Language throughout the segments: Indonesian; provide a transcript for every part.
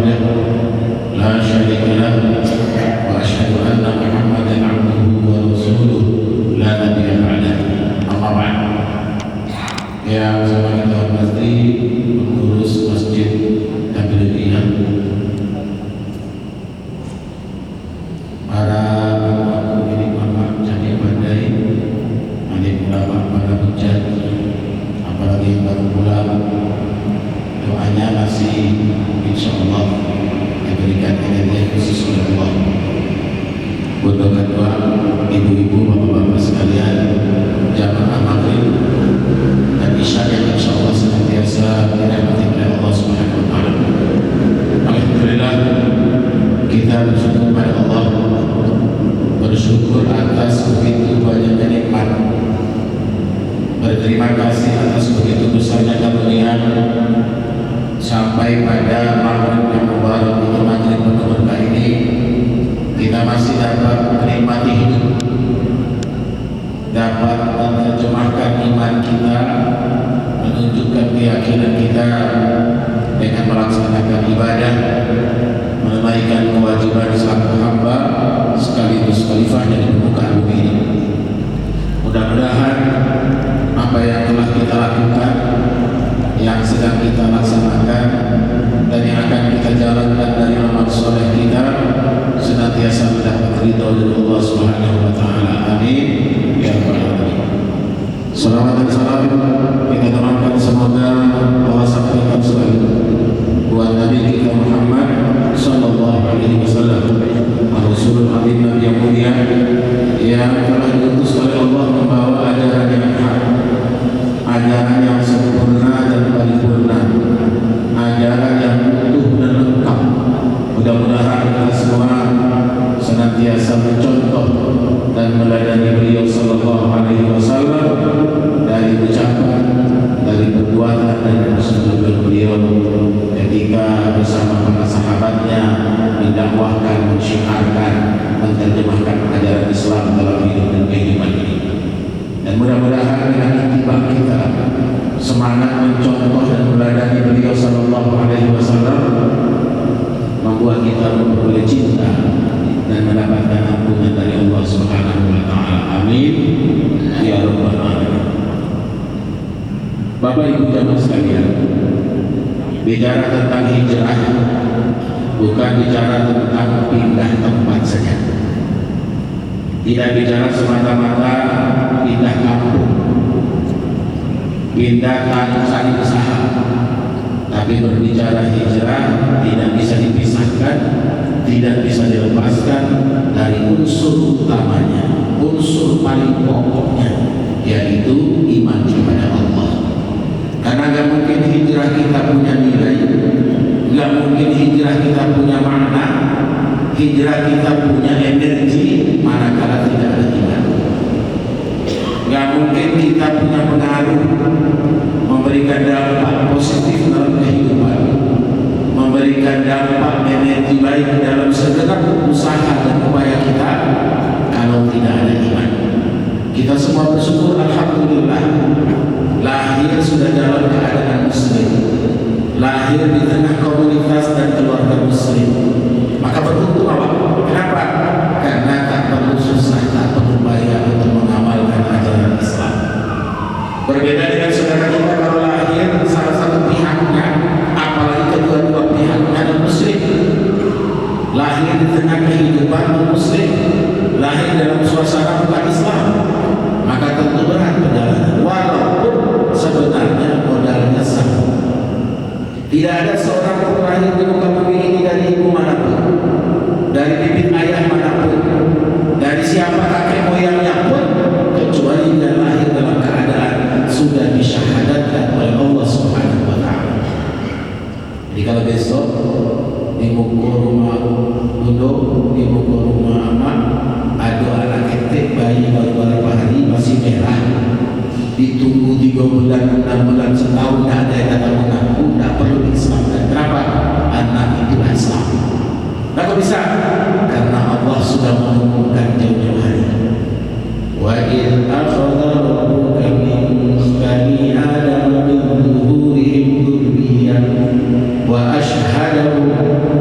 وحده لا شريك له وأشهد أن محمدا عبده ورسوله لا نبي بعده. أما بعد. Yang sama kita hormati pengurus Masjid Tabligiyah, para pemilik mamak jadi pandai, alim ulama, para hujat, apalagi yang baru pulang, doanya masih insyaallah diberikan hidayah khusus oleh Allah. Untuk kedua, ibu-ibu, bapak-bapak sekalian, jamaah maghrib dan isya yang insyaallah senantiasa dirahmati oleh Allah Subhanahu wa taala. Alhamdulillah, kita bersyukur pada Allah, bersyukur atas begitu banyaknya nikmat, berterima kasih atas begitu besarnya karunia sampai pada maghrib yang mubarak atau maghrib penuh berkah ini kita masih dapat menikmati hidup, dapat menerjemahkan iman kita, menunjukkan keyakinan kita dengan melaksanakan ibadah, menunaikan kewajiban selaku hamba sekaligus khalifah dari permukaan bumi ini. Mudah-mudahan apa yang telah kita lakukan, yang sedang kita laksanakan, dan yang akan kita jalankan dari amal soleh kita senantiasa mendapat ridho dari Allah Subhanahu wa taala. Amin ya rabbal alamin. Salawat dan salam kita doakan semoga Allah sampaikan selalu buat Nabi kita Muhammad sallallahu alaihi wasallam, Rasulul Habib Nabi yang mulia yang telah diutus oleh Allah membawa ajaran yang hak, ajaran yang sempurna dan paripurna, ajaran yang utuh dan lengkap. Mudah-mudahan kita semua senantiasa mencontoh dan meladani beliau sallallahu alaihi wasallam dari ucapan, dari perbuatan dan kesuburan beliau ketika bersama para sahabatnya mendakwahkan, mensyiarkan, menerjemahkan ajaran Islam dalam hidup dan kehidupan ini. Dan mudah-mudahan dengan ittiba kita, semangat mencontoh dan meladani beliau sallallahu alaihi wasallam membuat kita memperoleh cinta dan mendapatkan ampunan dari Allah Subhanahu wa taala. Amin ya rabbal alamin. Bapak Ibu jamaah sekalian, bicara tentang hijrah bukan bicara tentang pindah tempat saja. Tidak bicara semata-mata pindah kampung, pindah cari usaha, tapi berbicara hijrah tidak bisa dipisahkan, tidak bisa dilepaskan dari unsur utamanya, unsur paling pokoknya, yaitu iman kepada Allah. Karena gak mungkin hijrah kita punya nilai, gak mungkin hijrah kita punya makna, hijrah kita punya energi manakala tidak ada iman. Gak mungkin kita punya pengaruh, memberikan dampak positif dalam kehidupan, memberikan dampak energi baik dalam segenap usaha dan upaya kita kalau tidak ada iman. Kita semua bersyukur alhamdulillah lahir sudah dalam keadaan muslim, lahir di tengah komunitas dan keluarga muslim. Maka beruntung apa? Kenapa? Karena tak perlu susah, tak perlu bayar untuk mengamalkan ajaran Islam. Berbeda dengan saudara kita kalau lahir salah satu pihaknya, apalagi kedua-dua pihaknya non muslim, lahir di tengah kehidupan non muslim, lahir dalam suasana bukan Islam, maka tentu berat perjalanan. Walaupun sebenarnya modalnya sama. Tidak ada seorang pun lahir di muka bumi ini dari ibu manapun, dari bibit ayah manapun, dari siapa kakek moyangnya pun, kecuali dia lahir dalam keadaan sudah disyahadatkan oleh Allah Subhanahu wa taala. Jadi kalau besok di muka rumah duduk, di muka rumah amat ada anak ketek bayi baru beberapa hari masih merah, ditunggu 3 bulan, 6 bulan, setahun tidak ada yang datang mengaku, tidak perlu diislamkan. Kenapa? Anak itulah Islam. Nah, kok bisa? Karena Allah sudah mengumumkan jauh-jauh hari. Wa idh akhadha rabbuka min bani Adam min zuhurihim dzurriyyah wa ashhadahum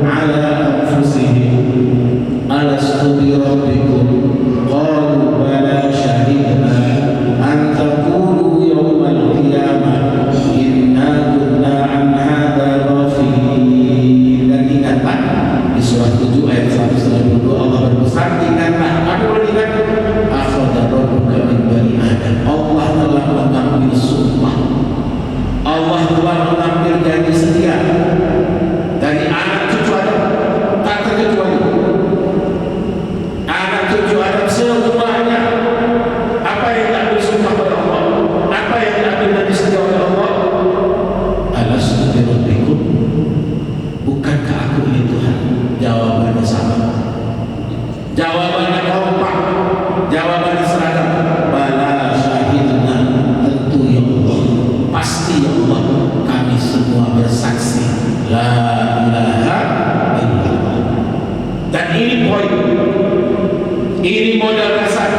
Ini modal dasar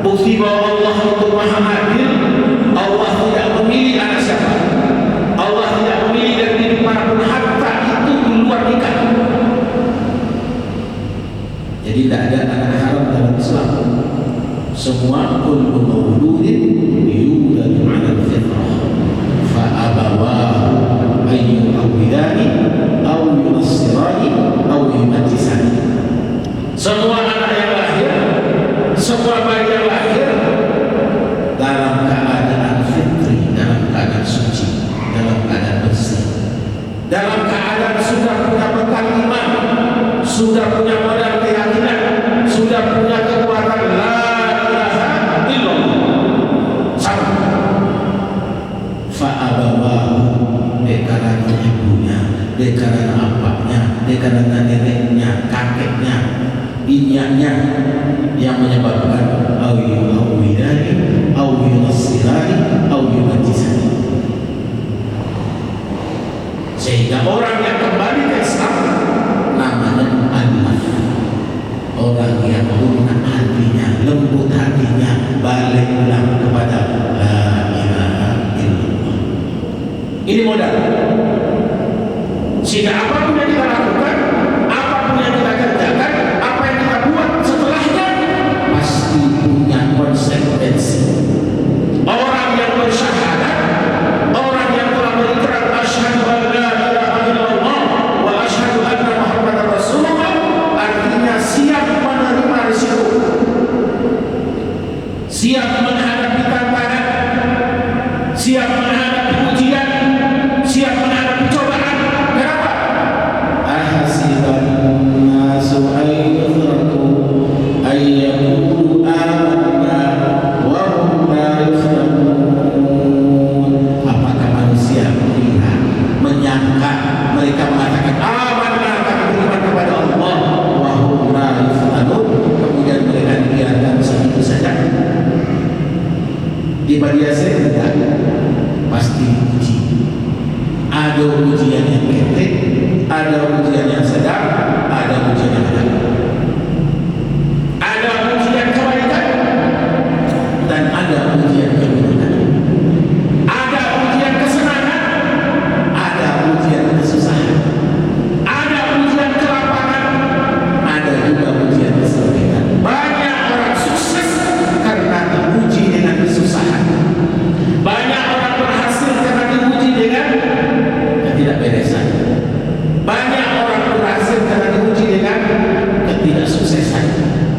bukti bahwa Allah itu Maha Adil. Allah tidak memilih anak siapa. Allah tidak memilih dari hidup manapun, hatta itu di luar nikah. Jadi tidak ada anak haram dalam Islam. Semua kullu mauludin yuladu 'ala al-fitrah fa abawahu ay yuhawwidani aw yunassirani aw yumajjisani. Semua anak yang lahir, semua bayi yang lahir dalam keadaan fitri, dalam keadaan suci, dalam keadaan bersih, dalam keadaan sudah punya bekal iman, sudah punya modal keyakinan, sudah punya kekuatan la ilaha illallah. Sama. Fa'abawahu, karena ibunya, karena apanya, karena neneknya, kakeknya, inyaknya yang menyebabkan au yuhawwidani au yunassirani au yumajjisani. Sehingga orang yang kembali ke Islam namanya mu'allaf, orang yang lunak hatinya, lembut hatinya, balik pulang kepada la ilaha illallah. Ini modal. Sehingga apapun yang kita lakukan, apapun yang kita kerjakan, apa yang kita buat setelahnya pasti punya konsekuensi. Orang yang bersyahadat, orang yang telah berikrar asyhadu an la ilaha illallah wa asyhadu anna muhammadar rasulullah, artinya siap menerima risiko, siap menghadapi tantangan, siap menghadapi ujian, siap menghadapi cobaan. Kenapa? Ahasiban nasu ayyutraku ayyakulu amanna wa hum la yuftanun. Apakah manusia mengira, menyangka mereka mengatakan amanna, kami beriman kepada Allah, wa hum la yuftanun, kemudian mereka dibiarkan begitu saja? Dibiarkan tidak, pasti diuji. Ada ujian yang ketek, ada ujian yang sedang, ada ujian yang berat. Ada ujian kebaikan dan ada ujian keburukan. Ada ujian kesenangan, ada ujian kesusahan. Ada ujian kelaparan, ada juga ujian kesempitan. Banyak orang sukses karena diuji dengan kesusahan. Banyak orang berhasil karena diuji dengan ketidakberesan. Banyak orang berhasil karena diuji dengan ketidaksuksesan.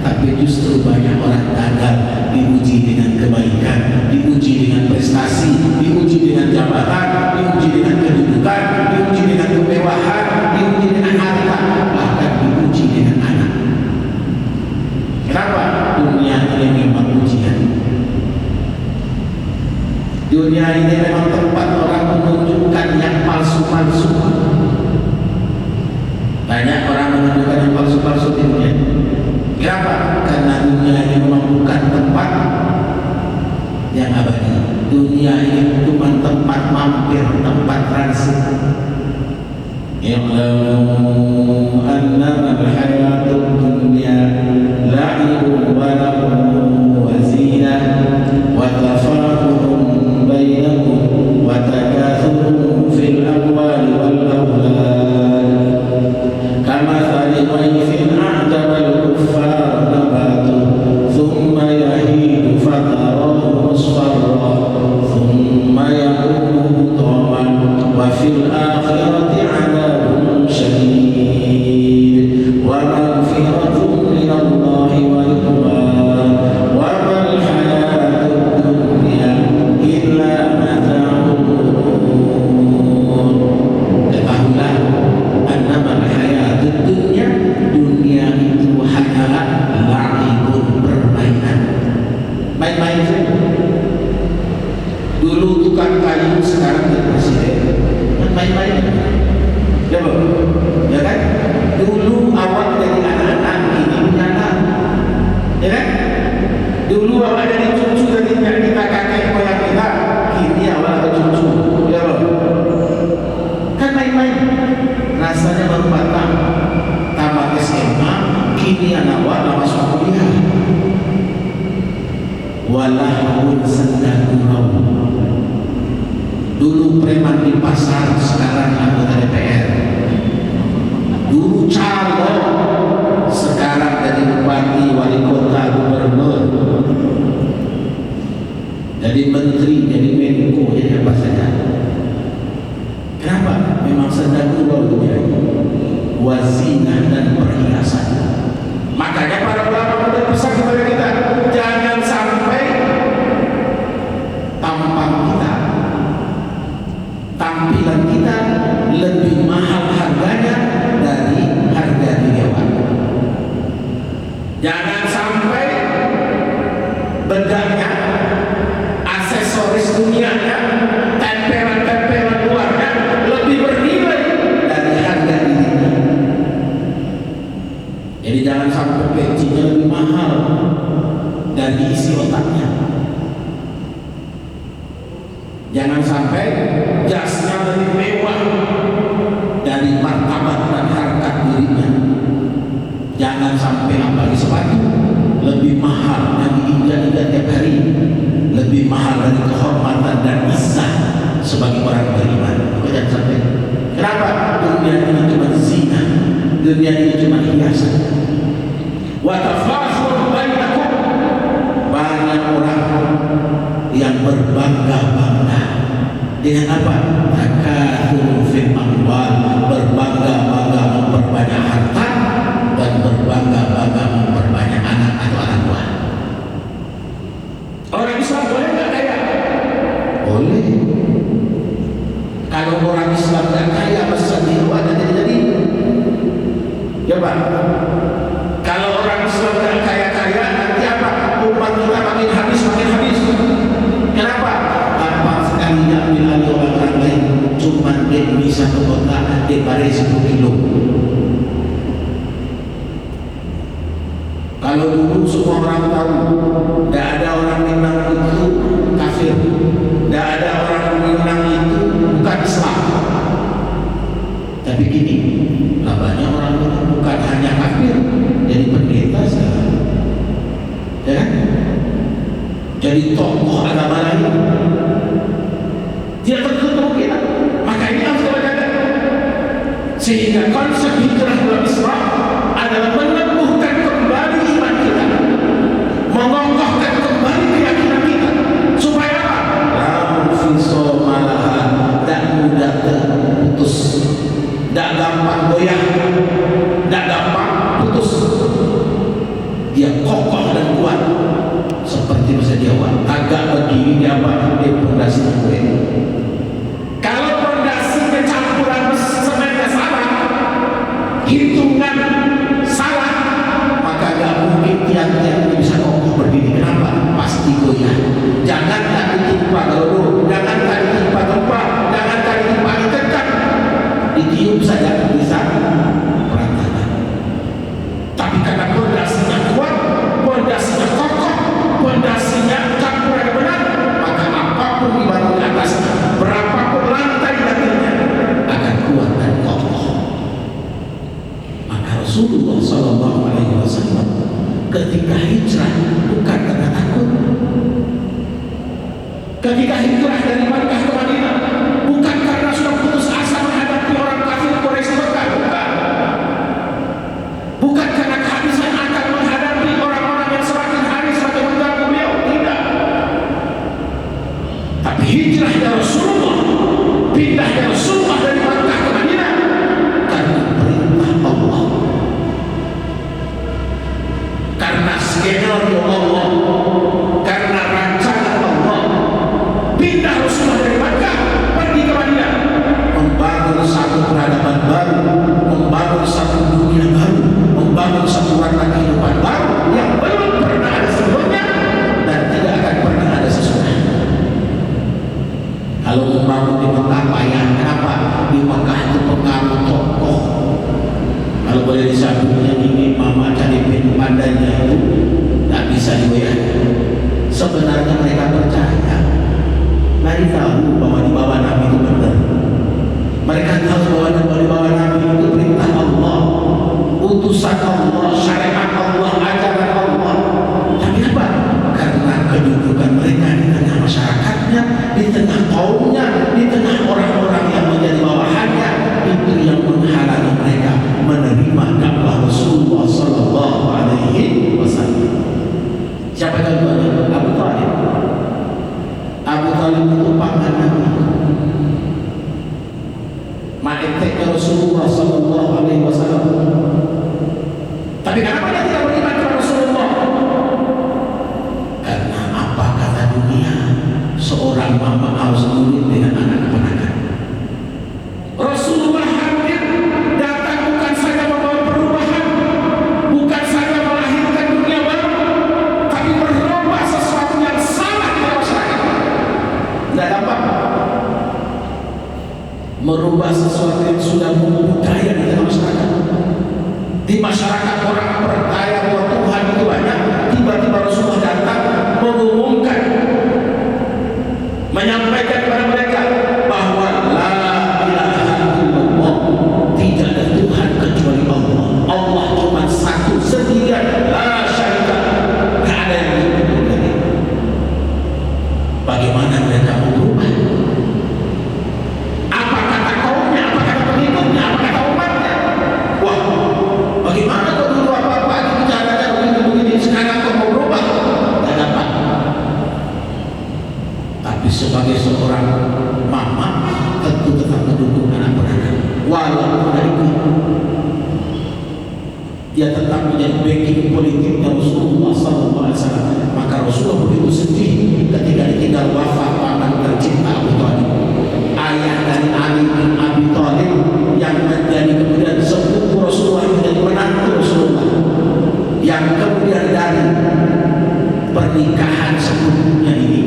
Tapi justru banyak orang gagal diuji dengan kebaikan, diuji dengan prestasi, diuji dengan jabatan, diuji dengan kedudukan, diuji dengan kemewahan, diuji dengan harta, bahkan diuji dengan anak. Kenapa? Dunia ini memang ujian. Dunia ini memang tempat orang menunjukkan yang palsu-palsu. Banyak orang menunjukkan yang palsu-palsu di dunia. Kenapa? Karena dunia ini memang bukan tempat yang abadi. Dunia ini cuma tempat mampir, tempat transit. Ya'lamu annama al-hayatud dunya la'ibun wa lahun wa zinah wa tafakhurun bainakum wa takathurun fil amwali wal awlad kamathali ghaythin a'jaba al-kuffara nabatuhu thumma yahidu fatarahu musfarra thumma yakunu hutaman wa fil akhirati 'adabun syadid wa maghfiratun min Allah wa ridwan wa mal hayatud dunya illa mata'ul ghurur. Ketahuilah annama hayatud dunya, dunia itu hanyalah la'ibun, permainan, main-main saja. Dulu tukang kayu, sekarang jadi presiden, main-main. Ya bang, ya kan? Dulu awak jadi anak-anak, ini punya anak, ya kan? Dulu awak jadi cucu, jadi kita kakek moyang kita, kini awak ada cucu, ya bang? Kan main-main. Rasanya baru batang, tamat SMA, kini anak awak dah masuk walahun sendagurau. Dulu preman di pasar, sekarang anggota DPR. Dulu calon, sekarang jadi bupati, wali kota, gubernur, jadi menteri, jadi menko, jadi apa saja. Kenapa? Memang sendagurau dunia ini, wazinah dan perhiasan. Makanya para ulama berpesan kepada kita, jangan sampai tampang kita, tampilan kita lebih mahal harganya dari harga duniawan. Jangan sampai bedanya, aksesoris dunianya, tempelan-tempelan luarnya lebih bernilai dari harga dirinya. Jadi jangan sampai pecinya lebih mahal dari isi otaknya. Jangan sampai jasnya lebih mewah dari martabat dan harkat dirinya. Jangan sampai apalagi sepatu lebih mahal yang diinjak-injak tiap hari, lebih mahal dari kehormatan dan izzah sebagai orang beriman. Jangan sampai. Kenapa? Dunia ini cuma zina, dunia ini cuma hiasan. Wa tafakhur bainakum, banyak orang yang berbangga-bangga dengan apa? Takatsur fil amwal, berbangga-bangga memperbanyak harta dan berbangga-bangga memperbanyak anak atau anak buah. Orang Islam boleh nggak kaya? Boleh. Kalau orang Islam nggak kaya, masa ada jadi? Ya Pak. Kalau orang Islam nggak kaya-kaya, nanti apa? Umat kita makin habis. Kenapa? Apa sekali ambil alih orang lain, cuma dia bisa ke kota, dia balik 10 kilo. Kalau dulu semua orang tahu, tidak ada orang Minang itu kafir, tidak ada orang Minang itu bukan Islam. Tapi gini, banyak orang itu bukan hanya kafir, jadi pendeta sekarang, ya kan? Jadi tokoh agama lain. Tidak tertutup kemungkinan. Maka ini harus kita jaga. Sehingga konsep hijrah dalam Islam adalah meneguhkan kembali iman kita, mengokohkan kembali keyakinan kita, supaya apa? Lamun fiso malahan, tak mudah terputus, tak gampang goyah, tak gampang putus. Dia kokoh dan kuat seperti bahasa Jawa. Agak begini dia apa? Dia pondasinya kuat. Kalau pondasinya campuran semennya salah, hitungan salah, maka gak mungkin tiang-tiang bisa kokoh berdiri. Kenapa? Pasti goyah. Jangan tak ditimpa gelodok, jangan tak ditimpa gempa, jangan tak ditimpa angin kencang, ditiup saja bisa berantakan. Tapi karena pondasinya kuat, pondasinya kokoh, pondasinya campuran yang benar, maka apapun dibangun di atasnya, berapapun lantai dagingnya akan kuat dan kokoh. Maka Rasulullah SAW ketika hijrah bukan karena takut. Ketika hijrah dari Makkah ke Madinah bukan karena sudah putus asa menghadapi orang kafir Quraisy Mekah, bukan karena kehabisan akal menghadapi orang-orang yang semakin hari semakin mengganggu beliau, tidak. Tapi hijrahnya Rasulullah, pindahnya Rasulullah dari Makkah ke Madinah karena perintah Allah, karena skenario Allah, karena rancangan Allah. Pindah Rasulullah dari Makkah pergi ke Madinah, membangun satu peradaban baru, membangun satu dunia baru, membangun satu warna kehidupan baru yang belum pernah ada sebelumnya dan tidak akan pernah ada sesudahnya. Kalau membangun di Makkah payah. Kenapa? Di Makkah itu pengaruh tokoh. Kalau boleh disambungnya ini mama cari pin pandanya itu tak bisa digoyah. Sebenarnya mereka percaya, mereka tahu bahwa di bawah Nabi itu benar. Mereka tahu bahwa di bawah Nabi itu perintah Allah, utusan Allah, syariat Allah, ajaran Allah. Tapi apa? Karena kedudukan dia tetap menjadi backing politiknya Rasulullah SAW. Maka Rasulullah begitu sedih ketika ditinggal wafat paman tercinta Abu Thalib, ayah dari Ali bin Abi Thalib, yang menjadi kemudian sepupu Rasulullah, menjadi menantu Rasulullah, yang kemudian dari pernikahan sepupunya ini,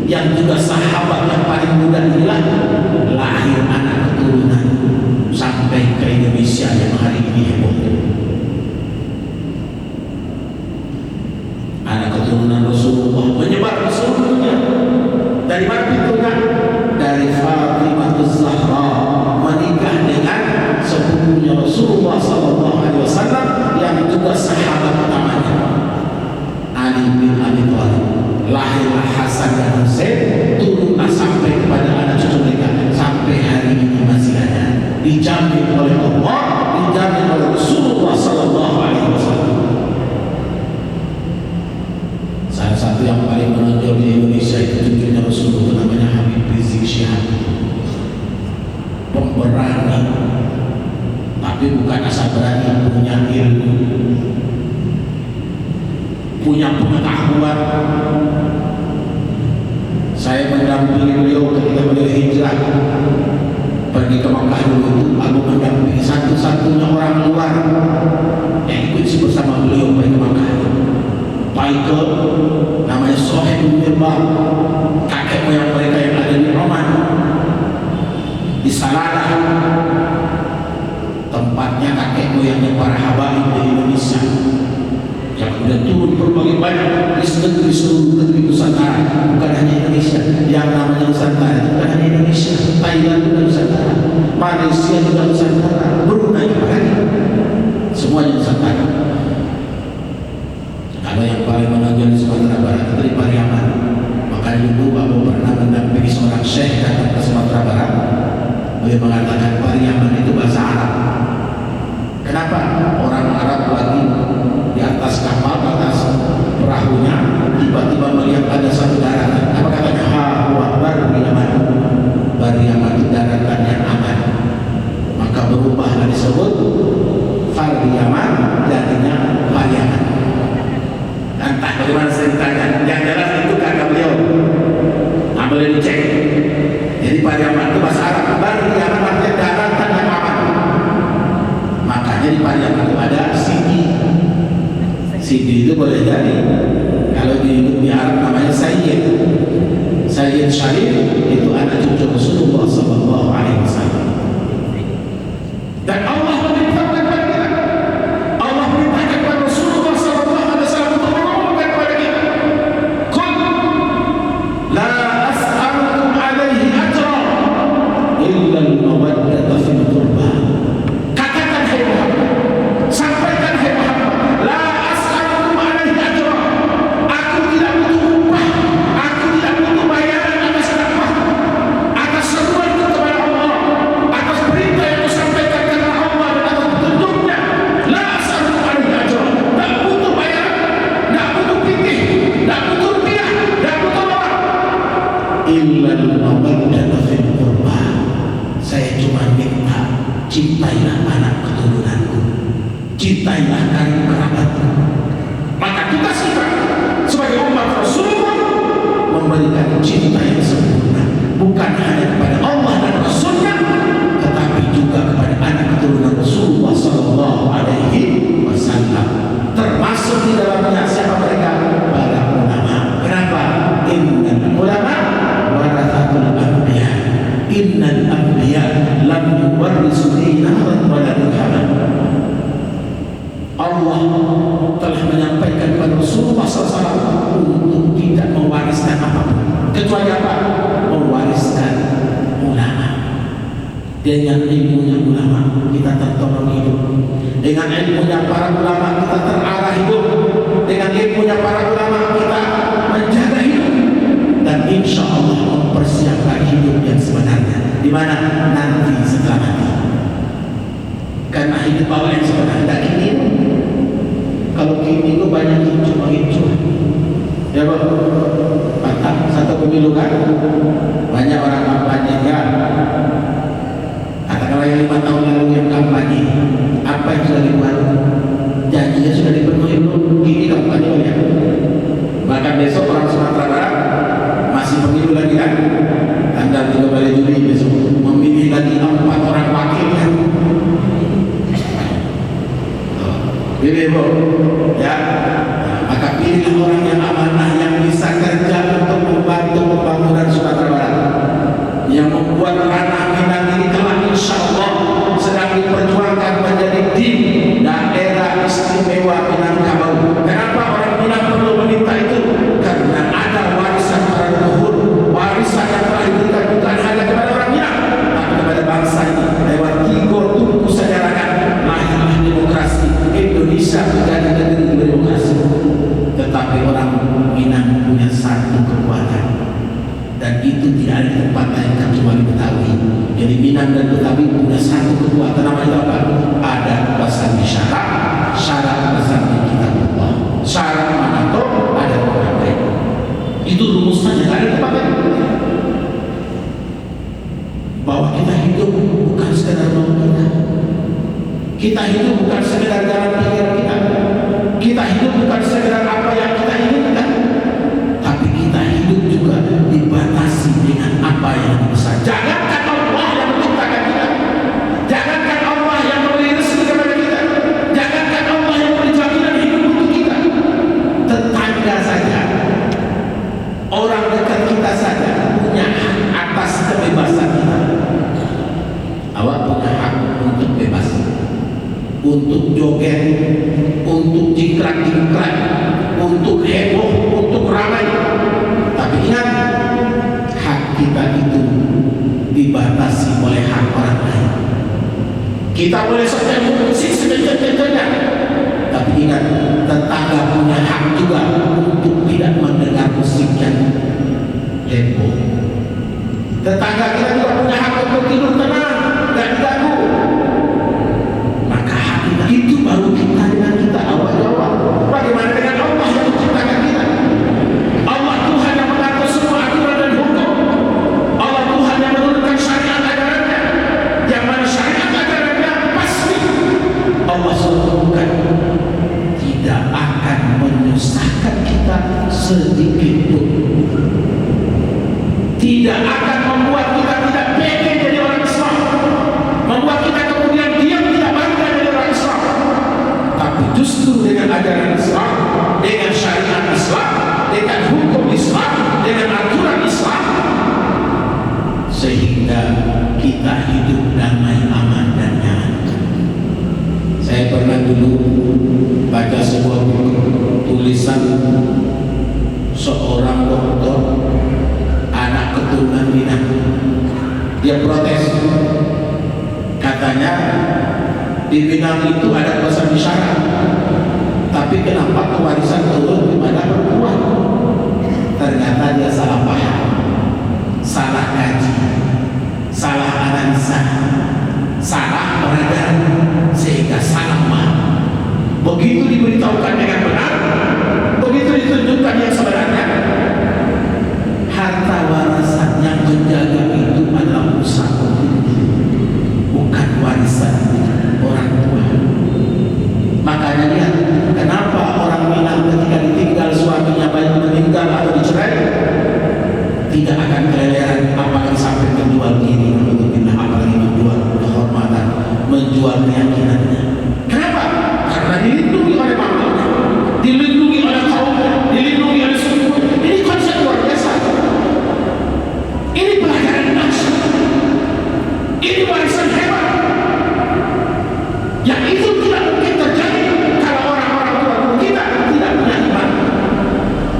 yang juga sahabat yang paling muda inilah lahir anak keturunan sampai ke Indonesia yang hari ini heboh. Anak keturunan Rasulullah menyebar ke seluruh dunia. Dari mana pintunya? Dari Fatimah Az-Zahra menikah dengan sepupunya Rasulullah SAW yang juga sahabat utamanya, Ali bin Abi Thalib. Lahirlah Hasan dan Husain, turunlah sampai kepada anak cucu mereka, sampai hari ini masih ada, dijamin oleh Allah, dijamin oleh Rasulullah SAW. Salah satu yang paling menonjol di Indonesia itu cucunya Rasulullah, namanya Habib Rizik Syihab. Pemberani, tapi bukan asal berani, punya ilmu, punya pengetahuan. Saya mendampingi beliau ketika beliau hijrah pergi ke Makkah dulu itu. Aku mendampingi satu-satunya orang luar yang ikut bersama beliau pergi ke Makkah. Baik ke namanya Sohaib bin Mirbah, kakek moyang mereka yang ada di Oman, di Salalah, tempatnya kakek moyangnya para habaib di Indonesia, yang sudah turun berbagai banyak di seluruh negeri Nusantara, bukan hanya Indonesia. Yang namanya Nusantara bukan hanya Indonesia, Thailand juga Nusantara, Malaysia juga Nusantara, Brunei juga, semuanya Nusantara. Kalau yang paling menonjol di Sumatera Barat itu di Pariaman. Maka dulu Bapak pernah mendampingi seorang syekh datang ke Sumatera Barat. Beliau mengatakan Pariaman itu bahasa Arab. Kenapa? Orang Arab lagi di atas kapal, atas perahunya, tiba-tiba melihat ada satu daratan. Apa katanya? Hawa Bariaman. Bariaman itu daratan yang aman. Maka berubahlah disebut Pariaman, jadinya Pariaman. Entah bagaimana ceritanya, yang jelas itu kata beliau. Boleh dicek. Jadi Pariaman itu bahasa Arab. Pariaman artinya daratan yang aman. Makanya di Pariaman itu ada Sidi. Sidi itu boleh jadi, kalau di Arab namanya Sayyid. Sayyid Syarif itu anak cucu Rasulullah SAW. Dan Allah memerintahkan kita, Allah memerintahkan kepada Rasulullah SAW untuk mengumumkan kepada kita, "Qul la as'alukum alaihi ajra illa al-mawaddata fil qurba." Katakan hai Muhammad, sampaikan hai Muhammad, la as'alukum alaihi ajra. Aku tidak butuh upah, aku tidak butuh bayaran atas dakwah, atas seruan kepada Allah, atas perintah yang disampaikan karena Allah dan atas petunjuknya. La as'alukum alaihi ajra. Tak butuh bayaran, tak butuh fikih, tak butuh rupiah, tak butuh orang. Illa al-mawaddata fil qurba. Saya cuma minta, cintailah anak keturunanku, cintailah karib kerabatku. Maka tugas kita sebagai umat Rasulullah memberikan cinta yang sempurna, bukan hanya kepada Allah dan Rasulnya, tetapi juga kepada anak keturunan Rasulullah SAW. Termasuk di dalamnya siapa mereka? Para ulama. Kenapa? Innal ulama warathatul anbiya. Innal anbiya lam yuwarrisu dinaran wala dirhaman. Allah telah menyampaikan kepada Rasulullah SAW untuk tidak mewariskan apapun, kecuali apa? Mewariskan ulama. Dengan ilmunya ulama kita tertolong hidup, dengan ilmunya para ulama kita terarah hidup, dengan ilmunya para ulama kita menjaga hidup, dan insya Allah mempersiapkan hidup yang sebenarnya. Di mana? Nanti setelah mati. Karena hidup awal yang sebenarnya ini, kalau kini itu banyak hijau, ya Pak, patah satu pemilu kan, banyak orang kampanye ya. Katakanlah yang 5 tahun lalu yang kampanye, apa yang sudah dibuat? Pilih Bu, ya. Nah, maka pilih orang yang amanah, yang bisa kerja untuk membantu pembangunan Sumatera Barat, yang membuat ranah Minang ini kelak insya Allah sedang diperjuangkan menjadi di daerah istimewa Minangkabau. Kenapa orang Minang perlu meminta itu? Karena ada warisan para leluhur, warisan yang telah diberikan bukan hanya kepada orang Minang, tapi kepada bangsa ini lewat Tigo Tungku Sejarahkan lahirlah demokrasi. Indonesia menjadi negeri berdemokrasi. Tetapi orang Minang punya satu kekuatan, dan itu tidak ada di tempat lain kecuali Betawi. Jadi Minang dan Betawi punya satu kekuatan, namanya apa? Ada pasal syarat, syarat pasal kitab Allah, syarat mana toh ada orang lain. Itu rumusnya tidak ada di tempat lain. Bahwa kita hidup bukan sekedar mau kita. Kita hidup bukan sekedar jalan pikiran kita. Kita hidup bukan sekedar apa yang kita inginkan, tapi kita hidup juga dibatasi dengan apa yang bisa. Jangankan Allah yang menciptakan kita, jangankan Allah yang memberi rezeki kepada kita, jangankan Allah yang memberi jaminan hidup untuk kita, tetangga saja, orang dekat kita saja punya hak atas kebebasan kita. Awak punya hak untuk bebas, untuk joget, untuk jingkrak-jingkrak, untuk heboh, untuk ramai. Tapi ingat, hak kita itu dibatasi oleh hak orang lain. Kita boleh setel musik sekencang-kencangnya, tapi ingat, tetangga punya hak juga untuk tidak mendengar musik yang heboh. Tetangga kita juga punya hak untuk tidur tenang, tidak diganggu. Maka hak kita itu baru kita dengan kita awal-awal. Bagaimana dengan Allah yang menciptakan kita? Allah Tuhan yang mengatur semua aturan dan hukum. Allah Tuhan yang menurunkan syariat ajarannya, yang mana syariat ajarannya pasti Allah sebutkan tidak akan menyusahkan kita sedikit pun, tidak akan membuat kita tidak pede jadi orang Islam, membuat kita kemudian diam tidak bangga jadi orang Islam. Tapi justru dengan ajaran Islam, dengan syariat Islam, dengan hukum Islam, dengan aturan Islam, sehingga kita hidup damai, aman dan nyaman. Saya pernah dulu baca sebuah buku tulisan seorang dokter anak keturunan Minang. Dia protes, katanya di Minang itu ada pasal isyarat, tapi kenapa kewarisan turun kepada perempuan? Ternyata dia salah paham, salah kaji, salah analisa, salah beredar, sehingga salah paham. Begitu diberitahukan dengan benar, begitu ditunjukkan yang sebenarnya, harta warisan yang menjaga itu adalah usaha, bukan warisan orang tua. Makanya lihat, kenapa orang Minang ketika ditinggal suaminya, baik meninggal atau dicerai, tidak akan keleleran, apalagi sampai menjual diri, apalagi menjual kehormatan, menjual keyakinannya. Kenapa? Karena dilindungi oleh bapaknya, dilindungi oleh kaumnya, dilindungi oleh suku. Ini konsep luar biasa. Ini pelajaran dahsyat. Ini warisan hebat. Yang itu tidak mungkin terjadi kalau orang-orang tua dulu kita tidak punya iman,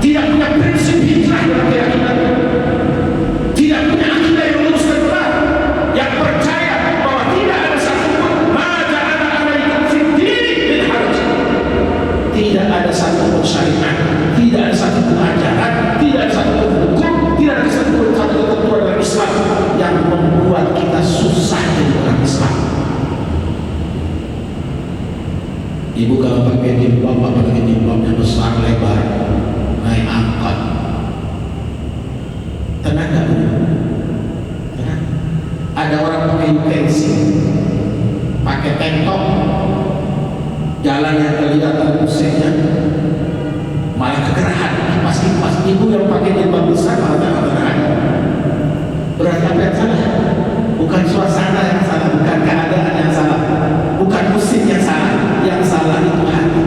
tidak punya prinsip hijrah dalam keyakinan, tidak punya akidah yang lurus dan benar, yang percaya bahwa tidak ada satupun ma'ada alaikum fid dini min haraj. Tidak ada satupun syariat, tidak ada satupun ajaran, tidak ada satupun hukum, tidak ada satupun ketentuan dalam Islam yang membuat kita susah jadi orang Islam. Ibu kalau pakai jilbab, apalagi jilbabnya besar, lebar, naik angkot, tenang gak Bu? Tenang. Ada orang pakai utensil, pakai tengkok, jalan yang kelihatan pusingnya, malah kegerahan. Pas ibu yang pakai jilbab besar malah tenang. Berarti apa yang salah? Bukan suasana yang salah, bukan keadaan yang salah, bukan musim yang salah. Yang salah itu hati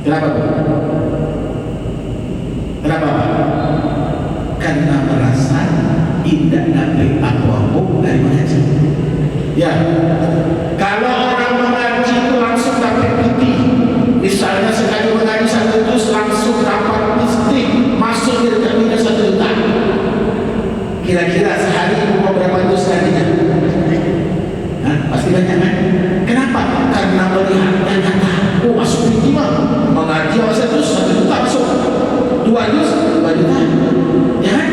Kenapa Bu? Kenapa Pak? Karena merasa tidak dapat apa-apa dari mengaji. Ya, kalau orang mengaji itu langsung dapat putih. Misalnya sekali mengaji 1 juz langsung dapat mistik, masuk di rekeningnya 1 juta. Kira-kira sehari mau berapa juz ngajinya? Nah, pasti banyak kan? Kenapa? Karena melihat dan kata, oh masuk putih mah mengaji 1 juz 1 juta masuk, 2 juz 2 juta. Ya kan?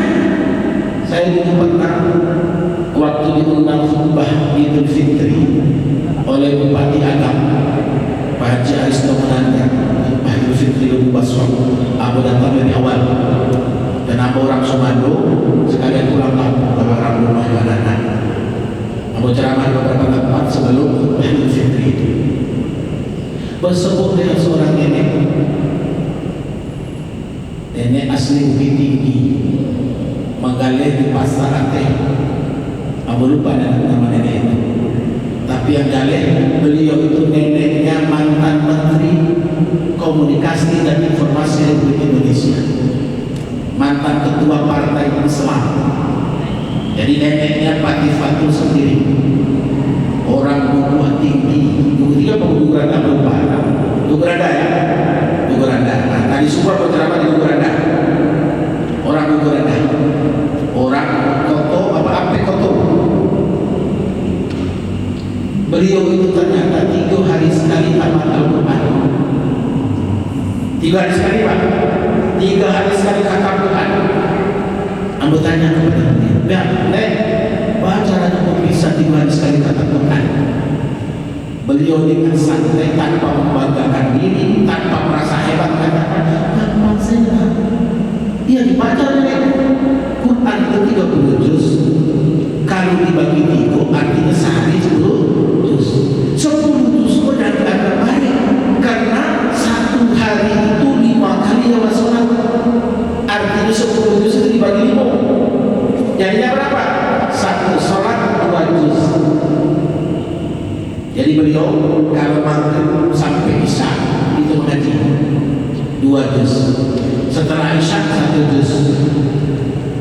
Saya dulu pernah waktu diundang khutbah Idul Fitri oleh Bupati Agam Pak Haji Aristo Menanda. Khutbah Idul Fitri Lubu Basro, aku datang dari awal dan aku orang Sumando sekalian pulang kampung ke orang rumah Yadana. Aku ceramah beberapa tempat sebelum khutbah Idul Fitri itu. Bersebut dengan seorang nenek asli Bukit Tinggi, menggalih di pasar Aceh. Aku lupa nama nenek itu. Tapi yang galih beliau itu neneknya mantan Menteri Komunikasi dan Informasi Republik Indonesia, mantan Ketua Partai Islam. Jadi neneknya Pak Fatul sendiri, orang Bukit Tinggi. Bukit Tinggi apa Bukit Randa? Lupa. Bukit Randa ya? Bukit Randa. Nah, tadi semua berceramah di Bukit Randa. Orang Bukit Randa, orang Koto apa Ape Koto. Beliau itu ternyata 3 hari sekali tamat Al-Quran. 3 hari sekali Pak, 3 hari sekali khatam Quran. Ambo tanya kepada dia, Nek, bagaimana caranya kok bisa 3 hari sekali khatam Quran? Beliau dengan santai tanpa membanggakan diri, tanpa merasa hebat katakan, "Gampang saja." Iya dibaca Nek. Quran itu 30 juz. Kalau dibagi 3 artinya sehari 10 juz. 10 juz itu agak banyak karena 1 hari itu 5 kali lewat sholat. Artinya 10 juz itu dibagi 5. Jadinya berapa? 1 sholat 2 juz. Jadi beliau kalau maghrib sampai isya itu mengaji 2 juz. Setelah isya 1 juz.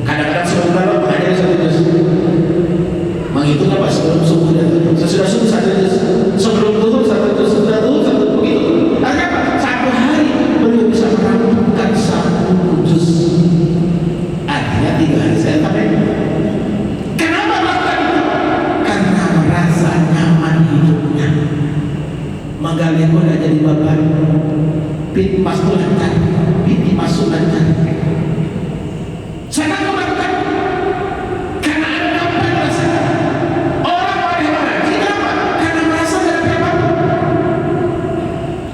Kadang-kadang sebelum malam mengajar 1 juz. Menghitung apa? Sebelum subuh dan sesudah subuh 1 juz, sebelum zuhur 1 juz, sesudah zuhur 1 juz, begitu. Artinya apa? 1 hari beliau bisa merampungkan 1 juz. Artinya 3 hari saya sampai. Kenapa melakukan itu? Karena merasa nyaman hidupnya. Menggali pun tidak jadi beban. Pit masuk lancar, pit masuk lancar. Saya melakukan karena ada apa yang merasakan. Orang pada mengaji kenapa? Karena merasa tidak ada apa-apa.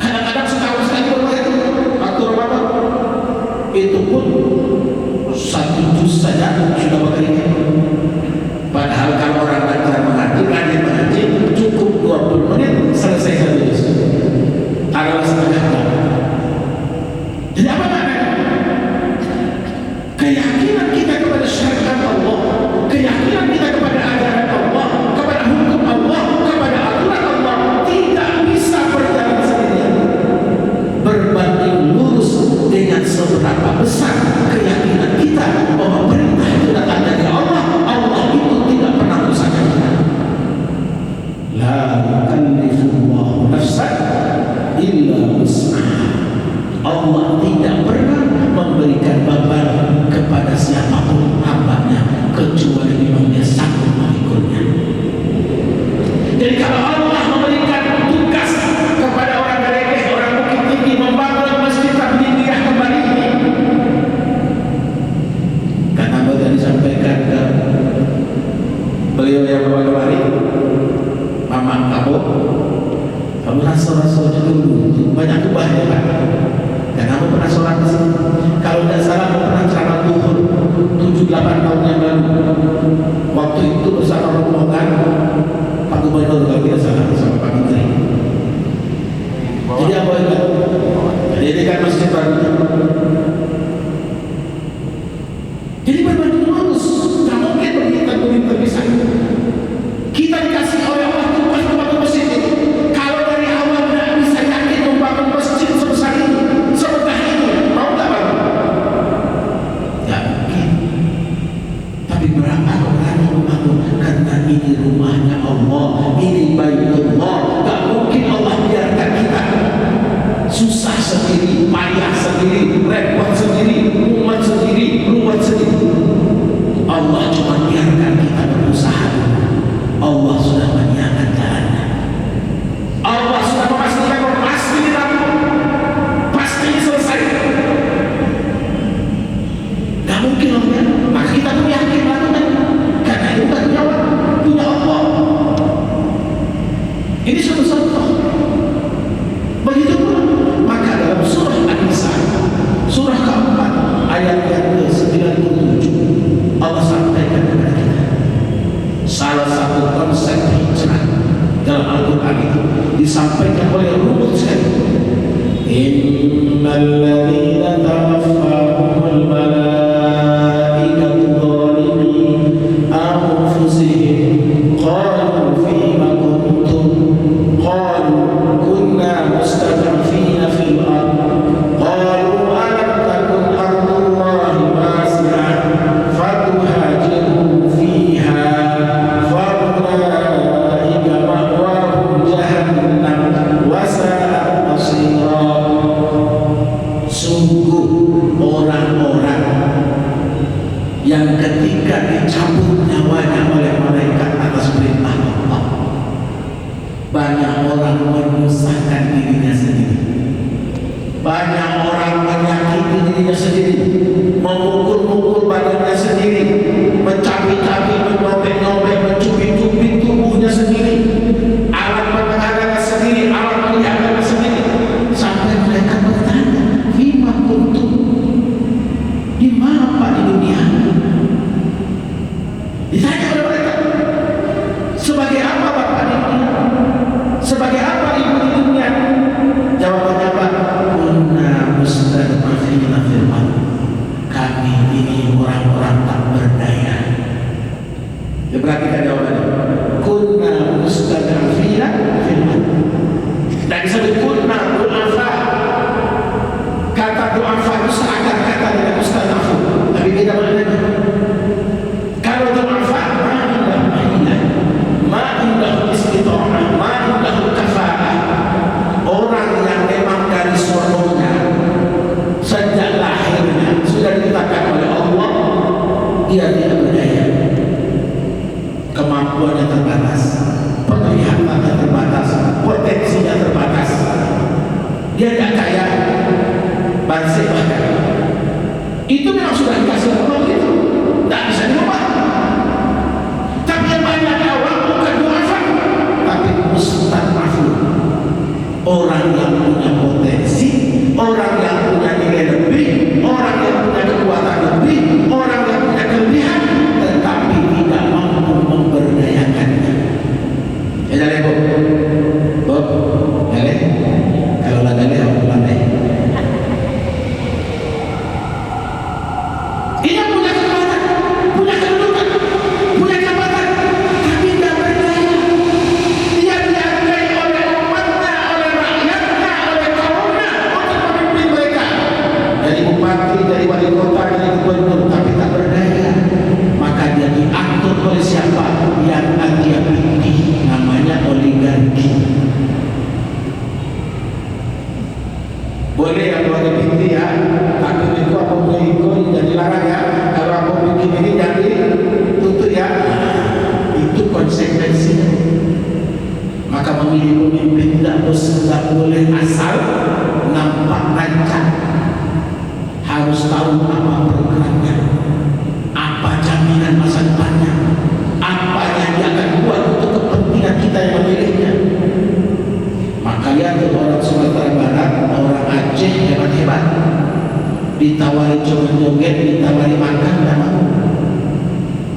Kadang-kadang setahun sekali berbagi waktu Ramadan itu pun 1 juz saja sudah berkeringat. Padahal kalau orang belajar mengaji, rajin mengaji, cukup 20 menit selesai 1 juz. Adalah setengah jam. Jadi apa maknanya? Keyakinan kita kepada syariat Allah, keyakinan kita kepada ajaran Allah, kepada hukum Allah, kepada aturan Allah tidak bisa berjalan sendirian. Berbanding lurus dengan seberapa besar keyakinan kita bahwa perintah itu datang dari Allah, Allah itu tidak pernah menyusahkan kita. La yukallifullahu nafsan illa wus'aha. Allah tidak pernah memberikan beban kepada siapapun hambanya kecuali memang dia sanggup memikulnya. Jadi kalau Allah memberikan tugas kepada orang Geregeh, orang Bukit Tinggi membangun masjid Tabligiyah kembali ini, karena sudah disampaikan ke beliau yang bawa kemari, Mama kamu rasa-rasa dulu banyak kubah ya Pak. Dan aku pernah sholat di sini. Kalau tidak salah aku pernah ceramah duhur 7-8 tahun yang lalu. Waktu itu bersama rombongan Pak Gubernur kalau tidak salah bersama Pak Menteri. Jadi apa itu? Jadi ini kan masjid baru. Jadi berbanding lurus. Tak mungkin kita terpisah. Kita dikasih oleh Allah tugas membangun masjid ini. Kalau dari awal tidak bisa yakin membangun masjid sebesar ini, ruwet sendiri. Allah cuma biarkan kita berusaha. Allah sudah menyiapkan jalannya. Allah sudah memastikan bahwa pasti dirampung, pasti selesai. Gak mungkin Allah. Maka kita pun yakin melakukan, karena itu bukan punya Allah. Ini suatu contoh. Begitu pula maka dalam surah An-Nisa, surah keempat ayat yang ke-97, Allah sampaikan kepada kita salah satu konsep hijrah dalam Al-Quran itu disampaikan oleh rumus sekali. Innal ladzina tawaffahumul malaikatu zalimi anfusihim qalu fima kuntum qalu kunna mustad'afina fil ard qalu alam takun ardullahi wasi'ah fatuhajiru fiha faulaika ma'wahum jahannam wa sa'at masira. Sungguh orang-orang yang ketika dicabut nyawanya oleh malaikat atas perintah Allah, banyak orang menyusahkan dirinya sendiri, banyak orang menyakiti dirinya sendiri, memukul-mukul badannya sendiri, mencabik-cabik, menyobek-nyobek, mencubit-cubit tubuhnya sendiri, alat pendengarannya sendiri, alat melihatnya sendiri, sampai mereka bertanya, "Fima kuntum?" Di mana Pak di dunia? Ditanya oleh mereka, sebagai apa Bapak di dunia? Sebagai apa Ibu di dunia? Jawabannya apa? Kunna mustad'afina fil ard. Kami ini orang-orang tak berdaya. Perhatikan jawabannya. Kunna mustad'afina fil ard. Dan disebut kunna du'afa. Kata du'afa itu seakan kata dengan mustad'afu, tapi beda maknanya. Kalau du'afa ma'indah istita'ah, ma'indah kafa'ah, orang yang memang dari sononya sejak lahirnya sudah ditetapkan oleh Allah dia tidak berdaya, kemampuannya terbatas, penglihatannya terbatas, potensinya terbatas, dia tidak kaya, bansir bahkan. Itu memang sudah dikasih Allah itu, tidak bisa diubah. Tapi yang banyak awal bukan du'afa, tapi mustad'afun, orang yang punya potensi, orang yang punya nilai lebih, orang yang punya kekuatan lebih, orang yang punya kelebihan, tetapi tidak mampu memberdayakannya. Ya dah Bu, Bu, boleh? Kalau lah boleh, aku lantai. Dia punya kekuatan, punya kedudukan, punya jabatan, tapi tidak berdaya. Dia dihargai oleh umatnya, oleh rakyatnya, oleh kaumnya untuk memimpin mereka. Jadi bupati, jadi wali kota, jadi gubernur, tapi tak berdaya. Maka dia diatur oleh siapa? Yang dia pilih, namanya oligarki. Boleh yang keluarga binti ya, takut itu apa boleh ikut, jadi larang ya. Kalau aku bikin ini jadi tutup ya. Itu konsekuensinya. Maka memilih pemimpin tidak boleh asal nampak rancang. Harus tahu apa programnya, apa jaminan masa depannya, apa yang dia akan buat untuk kepentingan kita yang memilihnya. Maka lihat orang Sumatera Barat, orang Aceh hebat-hebat, ditawari joget-joget, ditawari makan, tidak mau.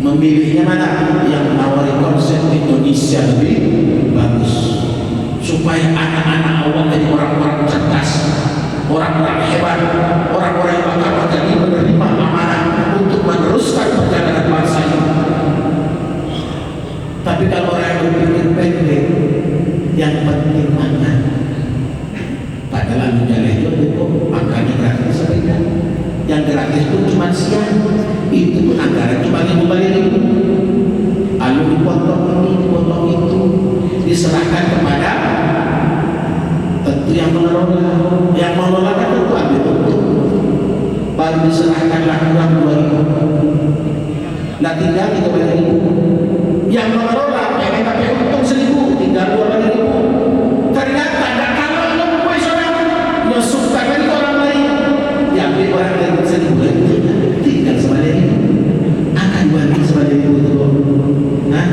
Memilihnya mana? Yang menawari konsep Indonesia lebih bagus, supaya anak-anak awal jadi orang-orang cerdas, orang-orang hebat, orang-orang yang bakal jadi menerima amanah untuk meneruskan perjalanan bangsa ini. Tapi kalau orang yang berpikir pendek, yang penting mana? Padahal menjalih itu makanya gratis sepeda. Yang gratis pun cuma siang, itu pun anggaran cuma 5.000. Lalu dipotong ini, dipotong itu, diserahkan kepada tentu yang mengelola. Yang mengelola kan tentu ambil untung, baru diserahkanlah kurang orang yang seribu lagi tinggal sebanyak itu. Akan dibagi sebanyak itu tuh. Nah,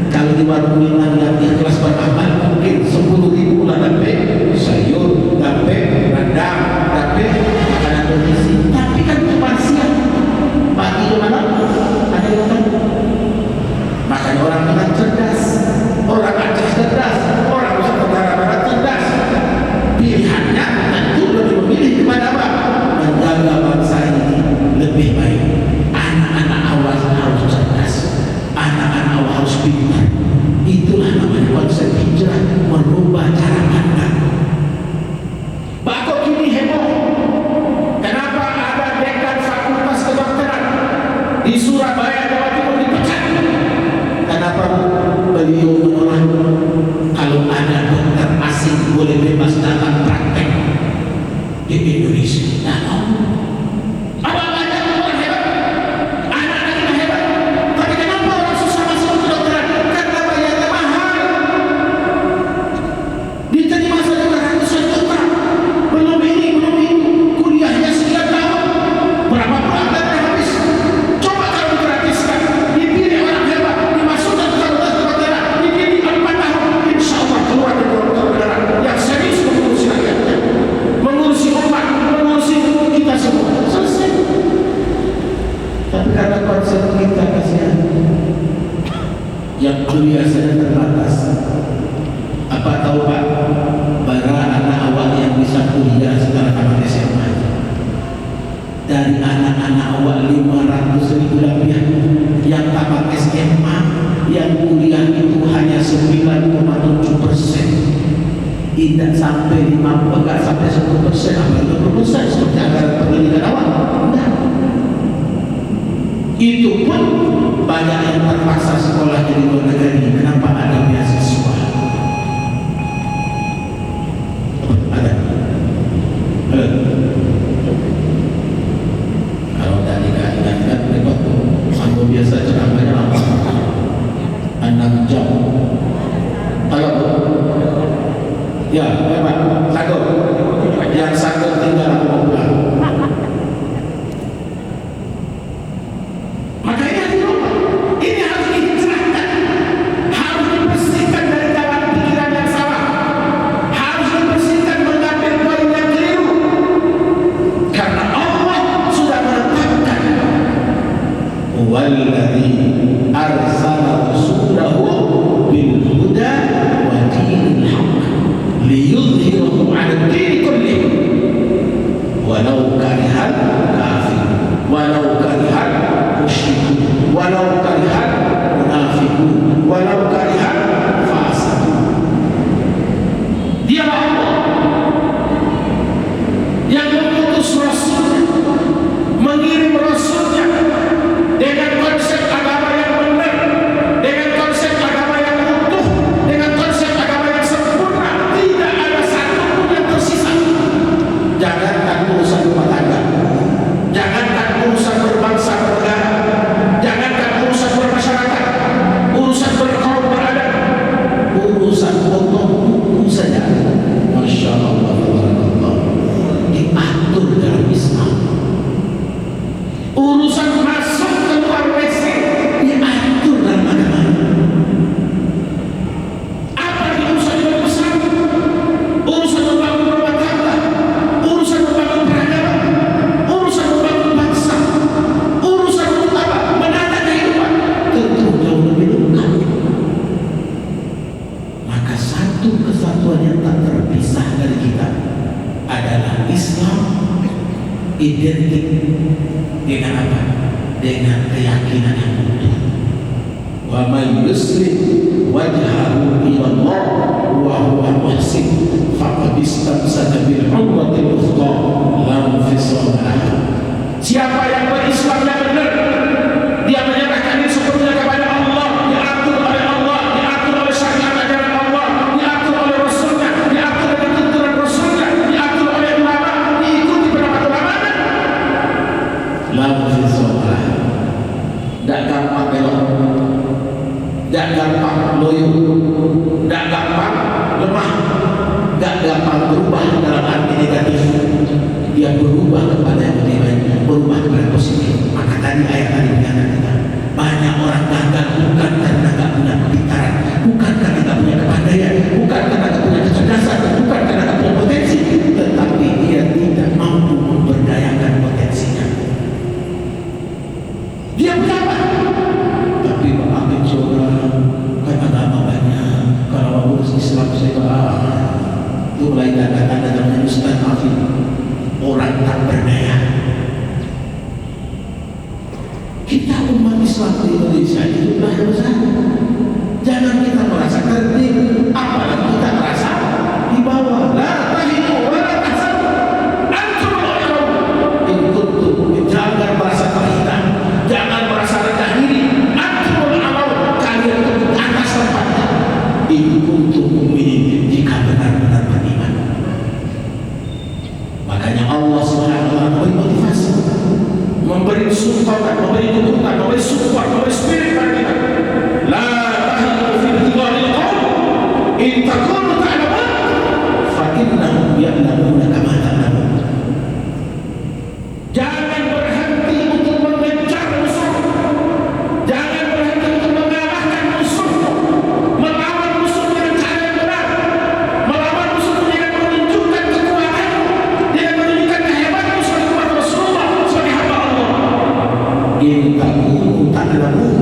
kalau di warung Milan yang ikhlas beramal mungkin 10.000 lah dapat sayur, dapat rendang, dapat makanan bergizi. Tapi kan cuma siang, pagi ke malam ada yang makan. Makanya orang Milan cerdas, orang Aceh cerdas, orang Nusa Tenggara Barat cerdas. Pilihannya tentu lebih memilih kepada apa? Menjaga bangsa ini lebih baik. Anak-anak awal harus cerdas, anak-anak awal harus pintar. Itulah namanya konsep hijrah, merubah cara pandang. Bakok ini heboh. Kenapa ada dekan fakultas kedokteran di Surabaya, Jawa Timur dipecat? Kenapa beliau menolak kalau ada dokter asing boleh bebas datang praktek di Indonesia? Nah, apa banyak orang hebat, anak-anak kita hebat, tapi kenapa orang susah masuk ke kedokteran? Karena bayarnya mahal. Diterima saja ratusan juta, belum ini belum itu, kuliahnya sekian tahun, berapa bulan habis. Coba kalau digratiskan, dipilih orang hebat, dimasukkan ke fakultas kedokteran, dipilih 4 tahun, insya Allah keluar dari kedokteran yang serius mengurusi rakyatnya, mengurusi umat, mengurusi kita semua, selesai. Tapi karena konsep kita kasihan, yang kuliah saja terbatas. Apa tahu Pak, para anak awak yang bisa kuliah setelah tamat SMA, dari anak-anak awak 500.000 lebih yang tamat SMA, yang kuliah itu hanya 9,7%. Tidak sampai 5, enggak sampai 10%, apa 20% seperti anggaran pendidikan awal. Enggak. Itu pun banyak yang terpaksa sekolah di luar negeri. Kenapa? Ada beasiswa. Ada. Kalau tadi ingat repot tuh. Sambil biasa ceramahnya lama, 6 jam. Kalau ya, memang sanggup. Yang sanggup tinggal aku mau pulang. Makanya ini harus dihijrahkan, harus dibersihkan dari jalan pikiran yang salah, harus dibersihkan mengambil poin yang keliru. Karena Allah sudah menetapkan, walladzi arsala rasulahu bil huda wa dinil haqq liyudhhirahu 'ala ad-din kullih walau karihal kafir walau karihal musyrikun walau karihal munafiqun walau karihal fasiqun. Dialah Allah yang mengutus Rasulnya, mengirim Rasulnya dengan konsep agama yang benar, dengan konsep agama yang utuh, dengan konsep agama yang sempurna. Tidak ada satupun yang tersisa. Jangankan urusan rumah tangga, jangankan urusan berbangsa bernegara, jangankan urusan bermasyarakat, urusan berkaum beradab, urusan potong kuku saja, Masya Allah, diatur dalam Islam. Urusan masuk keluar WC diatur dalam agama. Apa di urusan yang besar? Urusan membangun rumah tangga, urusan membangun peradaban, urusan membangun bangsa, urusan untuk apa? Menata kehidupan, tentu jauh lebih lengkap. Maka satu kesatuan yang tak terpisah dari kita adalah Islam, identik dengan apa? Dengan keyakinan yang utuh. Wa may yuslim wajhahu ila Allah wa huwa muhsin faqad istamsaka bil 'urwatil wuthqa la infisama laha. Siapa yang berislam yang benar, dia menyerahkan diri sepenuhnya kepada Allah, diatur oleh Allah, diatur oleh syariat ajaran Allah, diatur oleh Rasulnya, diatur oleh tuntunan Rasulnya, diatur oleh ulama, diikuti pendapat ulama. Lalu fisolah, tidak gampang belok, tidak gampang loyo, tidak gampang lemah, tidak gampang berubah dalam arti negatif. Dia berubah kepada yang lebih baik. gagal bukan karena gak punya kepintaran, bukan karena gak punya kepandaian, bukan karena gak punya kecerdasan, bukan karena gak punya potensi, tetapi dia tidak mampu memberdayakan potensinya. Dia punya apa? Tapi Pak mencoba, kan agama banyak, kalau mau urus Islam saya itu mulai tanda-tanda namanya Ustaz Afif, orang tak berdaya. Kita umat Islam di Indonesia itu bahaya besar. Jangan kita merasa tertib, apalagi kita merasa di bawah. La tahinu wa la tahzanu antum al-a'laun in kuntum. Jangan merasa terhina, jangan merasa rendah diri. Antum al-a'laun, kalian itu di atas tempatnya. In kuntum mu'minin, jika benar-benar beriman. Makanya Allah Subhanahu wa taala memberi motivasi, memberi sumbangan, memberi dukungan, memberi support, memberi spirit pada kita. La tahinu fi ibtigha'il qaum in takunu ta'lamun fa innahum ya'lamuna kama ta'lamun. Jangan berhenti untuk mengejar musuh, jangan berhenti untuk mengalahkan musuh, melawan musuh dengan cara yang benar, melawan musuh dengan menunjukkan kekuatanmu, dengan menunjukkan kehebatanmu sebagai umat Rasulullah, sebagai hamba Allah. In takunu ta'lamun,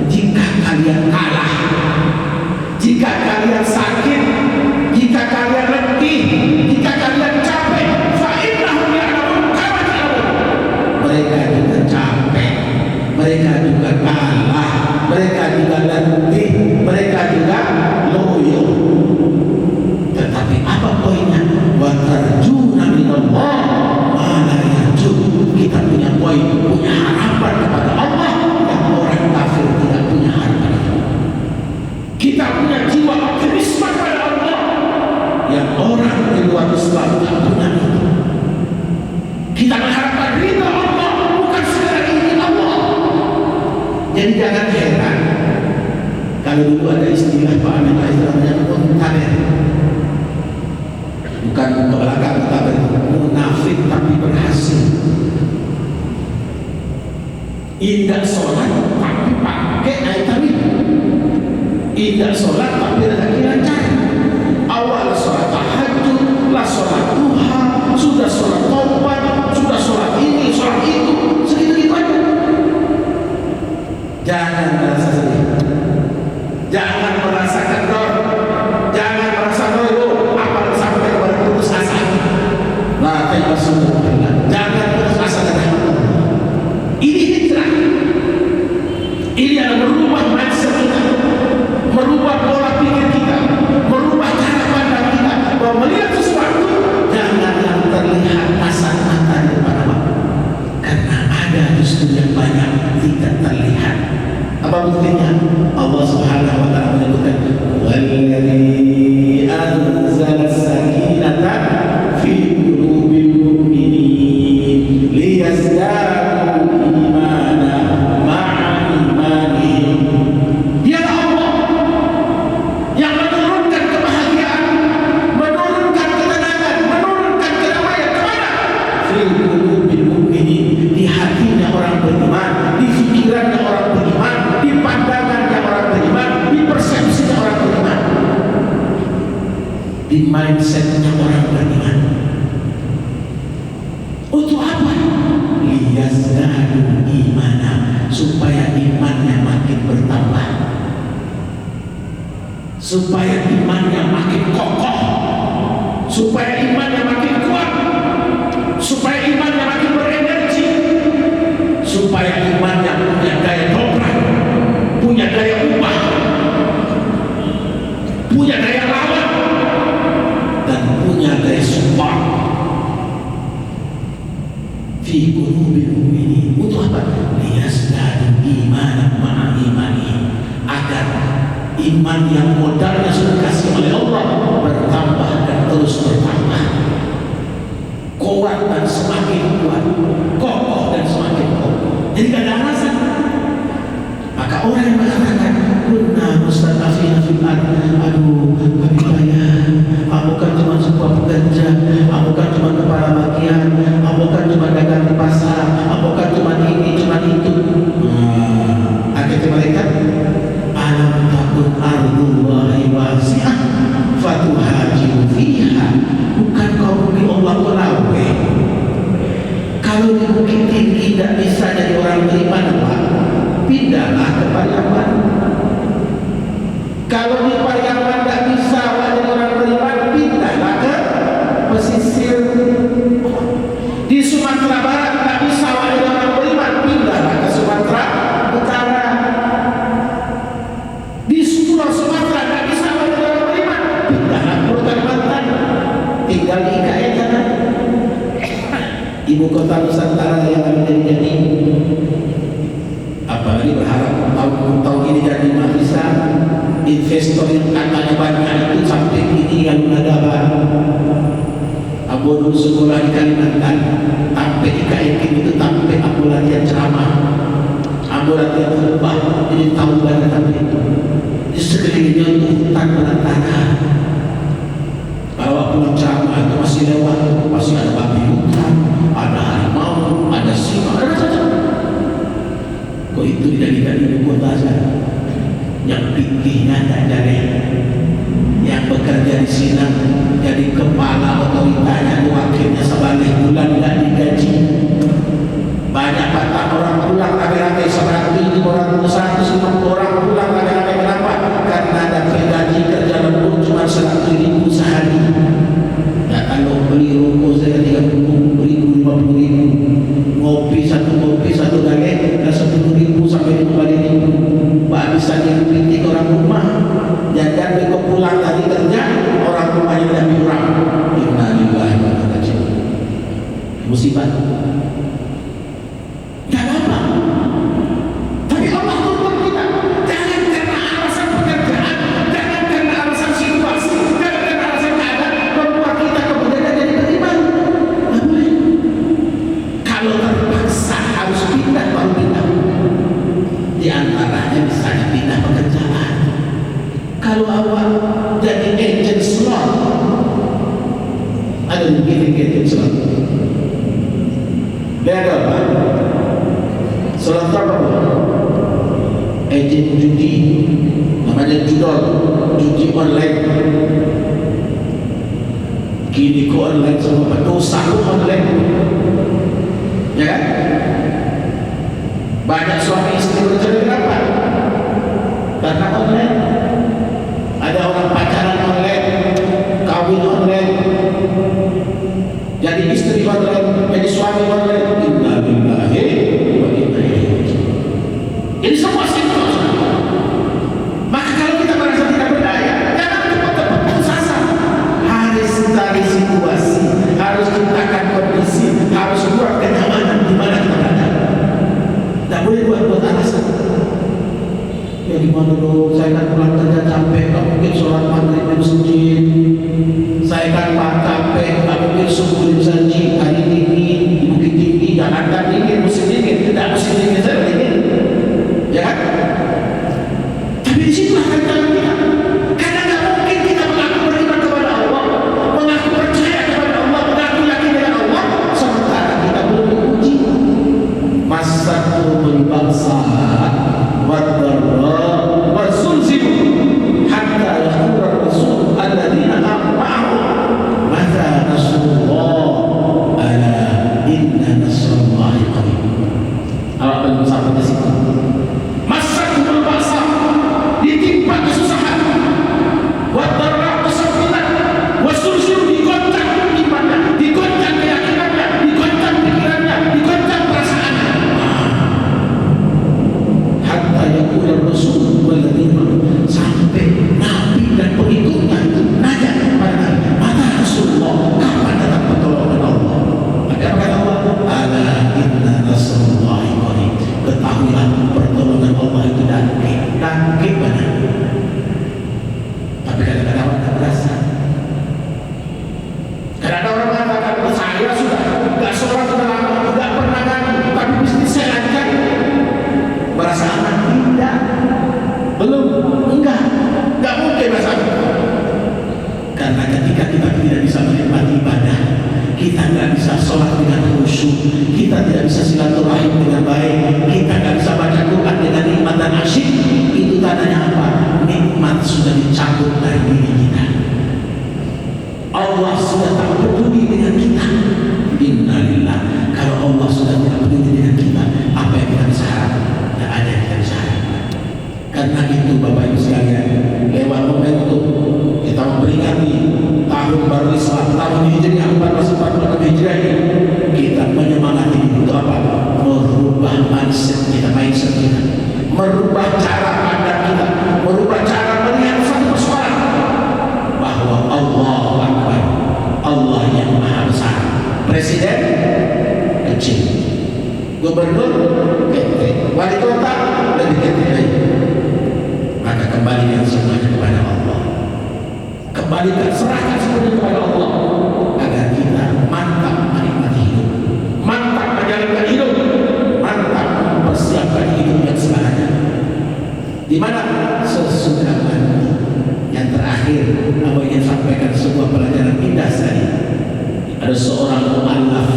jika kalian kalah, jika kalian sakit, jika kalian letih, jika kalian capek, fa innahum ya'lamun kama ta'lamun. Mereka juga capek, mereka juga kalah, mereka juga letih, mereka juga loyo. Tetapi apa poinnya? Wa tarjuna minallah ma la yarjun. Kita punya poin, punya harapan kepada Allah yang orang kafir tidak punya harapan itu. Kita punya jiwa optimisme kepada Allah yang orang di luar Islam tidak punya itu. Kita mengharapkan ridha Allah, bukan sekedar ingin Allah. Jadi jangan heran kalau dulu ada istilah Pak Amin Rais namanya muntaber, bukan ke belakang muntaber, munafik tapi berhasil. Indah sholat tapi pakai ayat tawhid, indah sholat tapi rezeki lancar. Awal sholat tahajud, lah sholat duha, sudah sholat taubat, sudah sholat ini, sholat itu, segitu-gitu aja. Jangan merasa sedih, jangan merasa kendor, jangan merasa loyo, apalagi sampai kepada putus asa. Nah, kayak Rasulullah, jangan putus asa dari Allah. Ini hijrah. Ini adalah merubah mindset kita, merubah pola pikir kita, merubah cara pandang kita. Bahwa melihat sesuatu jangan yang terlihat kasat mata di depan mata, karena ada justru yang banyak tidak terlihat. Apa buktinya? Allah Subhanahu wa taala menyebutkan walladzi anzala sakinata fi qulubil mu'minin liyazdadu imanan ma'a imanihim. Dialah Allah yang menurunkan kebahagiaan, menurunkan ketenangan, menurunkan kedamaian kemana? Fi qulubil mu'minin, di hatinya orang beriman, di pikirannya orang beriman, di pandangannya orang beriman, di persepsinya orang beriman, di mindsetnya orang beriman. Untuk apa? Liyazdadu imana, supaya imannya makin bertambah, supaya imannya makin kokoh, supaya imannya makin kuat, supaya imannya makin berenergi, supaya imannya punya daya dobrak, punya daya ubah, punya daya lawan, dan punya daya support. Fi qulubil mu'minin. Untuk apa? Liyazdadu imanan ma'a imanihim, agar iman yang modalnya sudah dikasih oleh Allah bertambah dan terus bertambah, kuat dan semakin kuat, kokoh dan semakin kokoh. Jadi gak ada alasan. Maka orang yang mengatakan kunna mustad'afina fil ard, aduh kami payah, aku kan cuma sebuah pekerja, aku kan cuma kepala bagian, aku kan cuma dagang di pasar, aku kan cuma ini, cuma itu. Akhirnya mereka Bukit Tinggi tidak bisa jadi orang beriman, Pak, pindahlah ke Pariaman. Kalau di Pariaman tidak bisa jadi orang beriman, pindahlah ke pesisir. Di Sumatera Barat tidak bisa jadi orang beriman, pindahlah ke Sumatera Utara. Di Pulau Sumatera tidak bisa jadi orang beriman, pindahlah ke Kalimantan. Tinggal di IKN sana. Ibu kota Nusantara yang akan jadi, apalagi berharap tahun ini jadi bisa investor yang katanya banyak itu sampai ini yang ada Abu dulu sekolah di Kalimantan, sampai IKN itu sampai Abu latihan ceramah, Abu latihan khutbah, jadi tahu banget sampai itu di sekelilingnya untuk hutan belantara. Kalau pulang ceramah itu masih lewat, masih ada babi hutan, ada harimau, ada singa, ada macam-macam. Kok itu dijadikan ibu kota saja? Yang pikirnya tak jadi, yang bekerja di sini jadi kepala otoritasnya, wakilnya sebalik bulan tidak digaji. Banyak patah orang pulang rame-rame 100 orang, 150 orang pulang rame-rame. Kenapa? Karena ada gaji kerja lembur cuma 100.000 sehari. Nah, kalau beli rokok saya 30.000, 50.000, ngopi satu galek 10.000 sampai 15.000. Pak bisa dipitik orang rumah. Jangan besok pulang dari kerja orang rumahnya tidak kurang. Innalillahi wa inna ilaihi raji'un. Musibah. Tidak apa. Tapi Allah tuntut kita. Jangan karena alasan pekerjaan, jangan karena alasan situasi, jangan karena alasan keadaan membuat kita kemudian jadi beriman. Tidak boleh. Kalau terpaksa harus pindah baru pindah. Di antaranya misalnya pindah pekerjaan. Kalau awak jadi agent slot, ada mungkin agent slot. Beda apa? Slot apa? Agent judi, namanya judol, judi online. Kini ko online sama pendosa ko online, ya kan? Banyak suami istri bercerai kenapa? Karena online. Ada orang pacaran online, kawin online, jadi istri online, jadi suami online. Innalillahi wa inna ilaihi raji'un. Ini semua siklus. Maka kalau kita merasa tidak berdaya, jangan cepat-cepat putus asa. Harus cari situasi, harus ciptakan kondisi, harus buat kenyamanan di mana kita berada. Tidak boleh buat alasan. Ya gimana dong, saya kan pulang kerja capek, gak mungkin sholat maghrib di masjid. Saya kan capek, gak mungkin subuh di masjid. Hari dingin, di Bukit Tinggi, Jakarta dingin, musim dingin. Tidak musim dingin saya dingin, ya kan? Tapi di situ akan jalan kita. Karena gak mungkin kita mengaku beriman kepada Allah, mengaku percaya kepada Allah, mengaku yakin dengan Allah, sementara kita belum diuji. Masatul bangsa والضراء والزلزلوا حتى يقول الرسول الذين آمنوا متى نصر الله ألا إن نصر الله قريب. Awak belum sampai di situ. Masatul bangsa ditimpa kesusahan, waddarra kesakitan, wasulzul digoncang imannya, digoncang keyakinannya, digoncang pikirannya, digoncang perasaannya. Hatta yaqul Rasul walladzina sampai Nabi dan pengikutnya nanya kepada mata Rasulullah, kapan datang pertolongan Allah? Maka kata Allah, ala inna nasrullahi qarib. Ketahuilah pertolongan Allah itu dekat mana. Tapi kadang-kadang orang tak berasa. Kadang-kadang orang mengatakan, saya sudah tidak sholat sudah lama, tidak pernah ngaji, tapi bisnis saya lancar. Merasa aman? Tidak. Belum? Enggak mungkin merasa aman. Karena ketika kita tidak bisa menikmati ibadah, kita tidak bisa sholat dengan khusyuk, kita tidak bisa silaturahim dengan baik, kita tidak bisa baca Quran dengan nikmat dan asyik, itu tandanya apa? Nikmat sudah dicabut dari diri kita. Allah sudah tak peduli dengan kita. Innalillah. Kalau Allah sudah itu Bapak Ibu sekalian, lewat momentum kita memperingati tahun baru Islam, tahun Hijriah 1446 Hijriah ini, kita menyemangati untuk apa? Merubah mindset kita, merubah cara pandang kita, merubah cara melihat satu persoalan, bahwa Allah Akbar, Allah yang Maha Besar. Presiden kecil, gubernur kecil, wali kota lebih kecil lagi. Maka kembalikan semuanya kepada Allah, kembalikan, serahkan semuanya kepada Allah, agar kita mantap menikmati hidup, mantap menjalankan hidup, mantap mempersiapkan hidup yang sebenarnya. Di mana sesudah mati. Yang terakhir, Abang ingin sampaikan sebuah pelajaran indah sekali. Ada seorang mu'allaf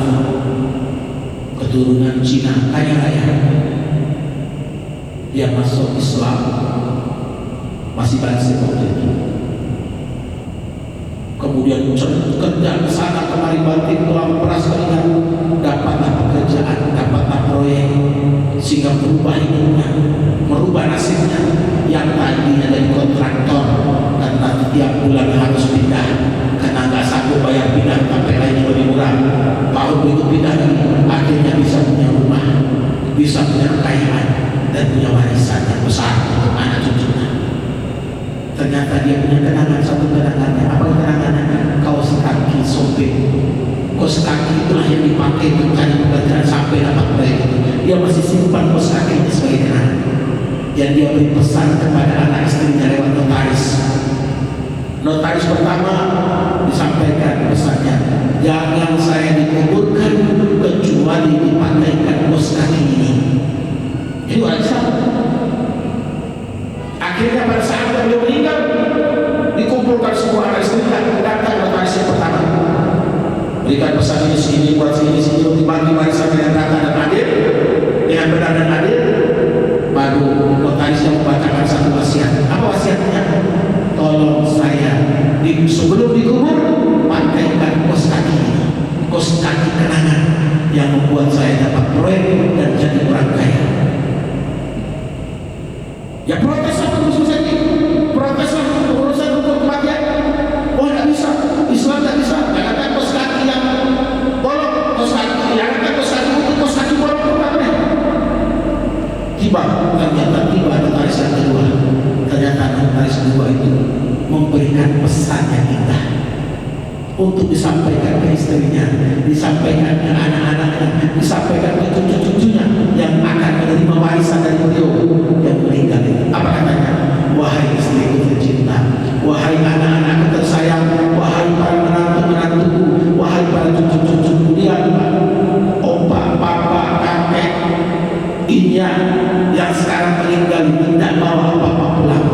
keturunan Cina kaya raya, dia masuk Islam masih bangsa waktu itu. Kemudian kerja ke sana kemari, banting tulang peras keringat, dapatlah pekerjaan, dapatlah proyek, sehingga berubah hidupnya, merubah nasibnya. Yang tadinya dari kontraktor dan nanti tiap bulan harus pindah karena nggak sanggup bayar pindah, tempat lainnya lebih murah, tahun itu pindah lagi, akhirnya bisa punya rumah, bisa punya kekayaan dan punya warisan yang besar untuk anak cucunya. Ternyata dia punya kenangan, satu kenangannya. Apa kenangannya? Kaos kaki sobek. Kaos kaki itulah yang dipakai mencari pekerjaan sampai dapat proyek itu. Dia masih simpan kaos kaki ini sebagai kenangan. Yang dia beri pesan kepada anak istrinya lewat notaris. Notaris pertama disampaikan pesannya, jangan saya dikuburkan kecuali dipakaikan kaos kaki ini. Itu aja. Akhirnya pada saat beliau meninggal, dikumpulkan semua anak istrinya, datang notaris yang pertama, berikan pesan ini, sini, buat sini, dibagi warisan dengan rata dan adil, dengan benar dan adil. Baru notaris yang membacakan satu wasiat. Apa wasiatnya? Tolong saya sebelum dikubur pakaikan kaos kaki ini, kaos kaki kenangan yang membuat saya dapat proyek dan jadi orang kaya. Ya protes apa khususnya ini? Proteslah urusan hukum kematian. Oh tidak bisa, Islam tidak bisa. Jangankan kaos kaki yang bolong, kaos kaki, jangankan kaos kaki itu, kaos kaki bolong pun tidak boleh. Ternyata tiba notaris yang kedua. Ternyata notaris kedua itu memberikan pesan yang indah untuk disampaikan ke istrinya, disampaikan ke anak-anaknya, disampaikan ke cucu-cucunya yang akan menerima warisan dari beliau yang meninggal itu. Apa katanya? Wahai istriku tercinta, wahai anak-anakku tersayang, wahai para menantu-menantuku, wahai para cucu-cucuku, lihat opa, papa, kakek, inya yang sekarang meninggal tidak bawa apa-apa pulang,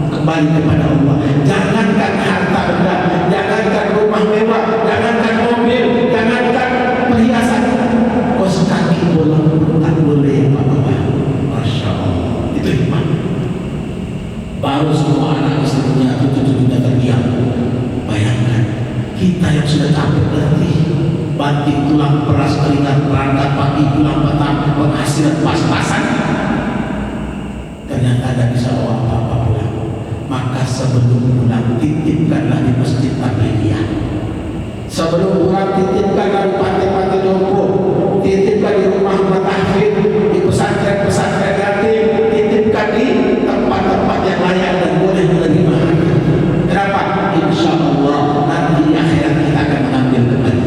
kembali kepada Allah. Jangankan harta benda, jangankan rumah mewah, jangankan mobil, jangankan perhiasan, kaos kaki bolong pun tak boleh apa-apa. Masya Allah, itu hikmah. Baru semua anak istrinya, cucu-cucunya terdiam. Bayangkan kita yang sudah capek berarti banting tulang peras, keringat, perangkat pagi, tulang petang, penghasilan pas-pasan, ternyata tidak bisa bawa apa-apa pulang. Maka sebelum pulang titipkanlah di masjid Tabligiyah. Sebelum pulang titipkanlah di pantai-pantai jompo, titipkan di rumah tahfidz, di pesantren-pesantren yatim, titipkan di tempat-tempat yang layak dan boleh menerima. Kenapa? Insya Allah nanti di akhirat kita akan mengambil kembali.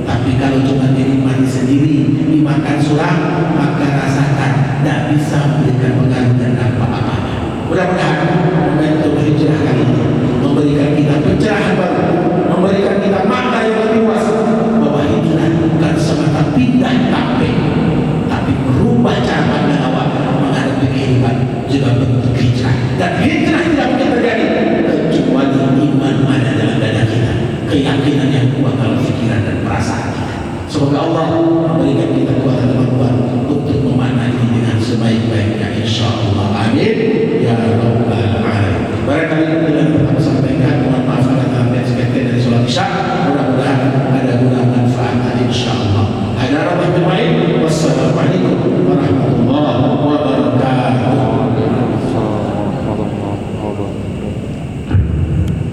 Tapi kalau cuma dinikmati sendiri, dimakan suram, maka rasakan tidak bisa memberikan pengaruh dan apa-apa. Mudah-mudahan momentum hijrah kali ini memberikan kita pencerahan baru, memberikan kita makna yang lebih luas bahwa hijrah bukan semata pindah kampung, tapi merubah cara pandang awak menghadapi kehidupan juga bentuk hijrah. Dan hijrah tidak mungkin terjadi kecuali iman ada dalam dada kita, keyakinan yang kuat dalam pikiran dan perasaan kita. Semoga Allah memberikan kita kekuatan kemampuan untuk memaknai ini dengan sebaik-baiknya, insya Allah. Amin ya rabbal alamin. Barangkali